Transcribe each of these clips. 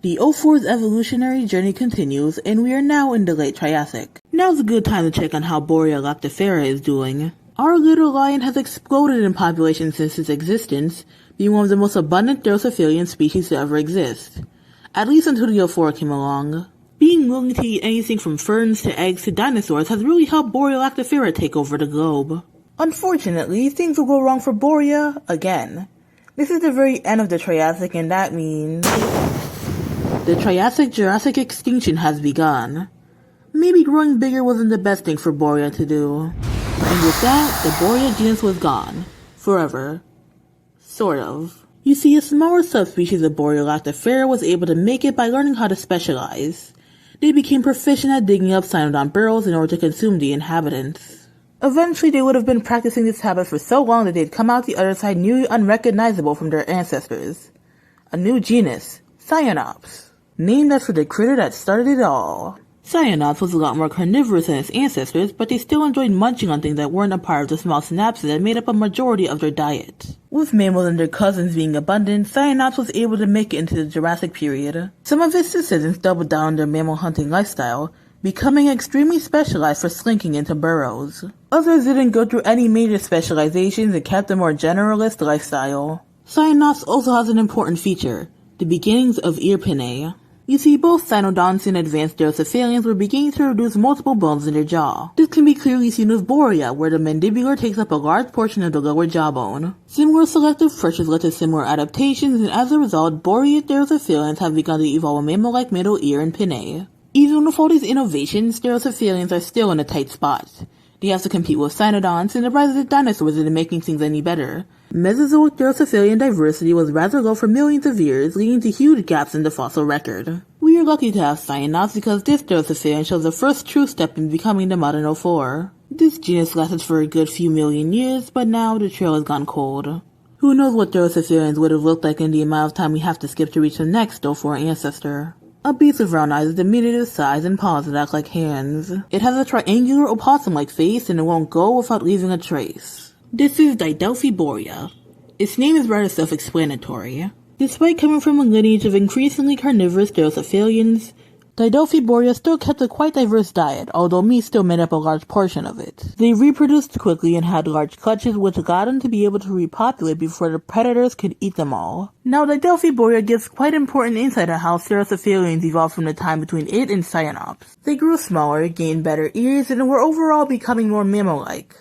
The Ophaur's evolutionary journey continues, and we are now in the late Triassic. Now's a good time to check on how Bauriids is doing. Our little lion has exploded in population since its existence, being one of the most abundant Therocephalian species to ever exist. At least until the Ophaur came along. Being willing to eat anything from ferns to eggs to dinosaurs has really helped Bauriids take over the globe. Unfortunately, things will go wrong for Bauria again. This is the very end of the Triassic, and that means the Triassic-Jurassic extinction has begun. Maybe growing bigger wasn't the best thing for Bauria to do. And with that, the Bauria genus was gone. Forever. Sort of. You see, a smaller subspecies of Bauriids was able to make it by learning how to specialize. They became proficient at digging up cynodont burrows in order to consume the inhabitants. Eventually, they would have been practicing this habit for so long that they'd come out the other side nearly unrecognizable from their ancestors. A new genus, Cyonops. Named after the critter that started it all. Cyonops was a lot more carnivorous than its ancestors, but they still enjoyed munching on things that weren't a part of the small synapses that made up a majority of their diet. With mammals and their cousins being abundant, Cyonops was able to make it into the Jurassic period. Some of its descendants doubled down on their mammal hunting lifestyle, becoming extremely specialized for slinking into burrows. Others didn't go through any major specializations and kept a more generalist lifestyle. Cyonops also has an important feature, the beginnings of ear pinnae. You see, both cynodonts and advanced Therocephalians were beginning to reduce multiple bones in their jaw. This can be clearly seen with Bauria, where the mandibular takes up a large portion of the lower jawbone. Similar selective pressures led to similar adaptations, and as a result, Bauria Therocephalians have begun to evolve a mammal-like middle ear and pinnae. Even with all these innovations, Therocephalians are still in a tight spot. They have to compete with cynodonts, and the rise of the dinosaurs isn't making things any better. Mesozoic Therocephalian diversity was rather low for millions of years, leading to huge gaps in the fossil record. We are lucky to have Cyonops because this Therocephalian shows the first true step in becoming the modern Ophaur. This genus lasted for a good few million years, but now the trail has gone cold. Who knows what Therocephalians would have looked like in the amount of time we have to skip to reach the next Ophaur ancestor. A beast with round eyes with diminutive size and paws that act like hands. It has a triangular opossum-like face and it won't go without leaving a trace. This is Didelphibauria. Its name is rather self-explanatory. Despite coming from a lineage of increasingly carnivorous Therocephalians, Didelphibauria still kept a quite diverse diet, although meat still made up a large portion of it. They reproduced quickly and had large clutches, which allowed them to be able to repopulate before the predators could eat them all. Now, Didelphibauria gives quite important insight on how Therocephalians evolved from the time between it and Cyonops. They grew smaller, gained better ears, and were overall becoming more mammal-like.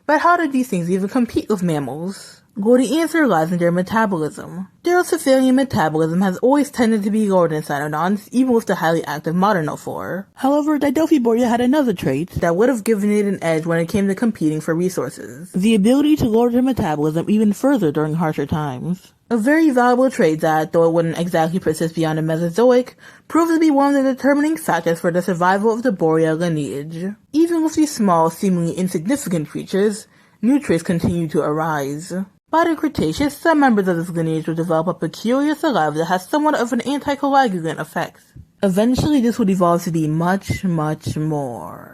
But how did these things even compete with mammals? Well, the answer lies in their metabolism. Therocephalian metabolism has always tended to be lower than cynodonts, even with the highly active modern Ophaur. However, Didelphibauria had another trait that would have given it an edge when it came to competing for resources. The ability to lower their metabolism even further during harsher times. A very valuable trait that, though it wouldn't exactly persist beyond the Mesozoic, proved to be one of the determining factors for the survival of the Bauria lineage. Even with these small, seemingly insignificant creatures, new traits continue to arise. By the Cretaceous, some members of this lineage would develop a peculiar saliva that has somewhat of an anticoagulant effect. Eventually, this would evolve to be much, much more.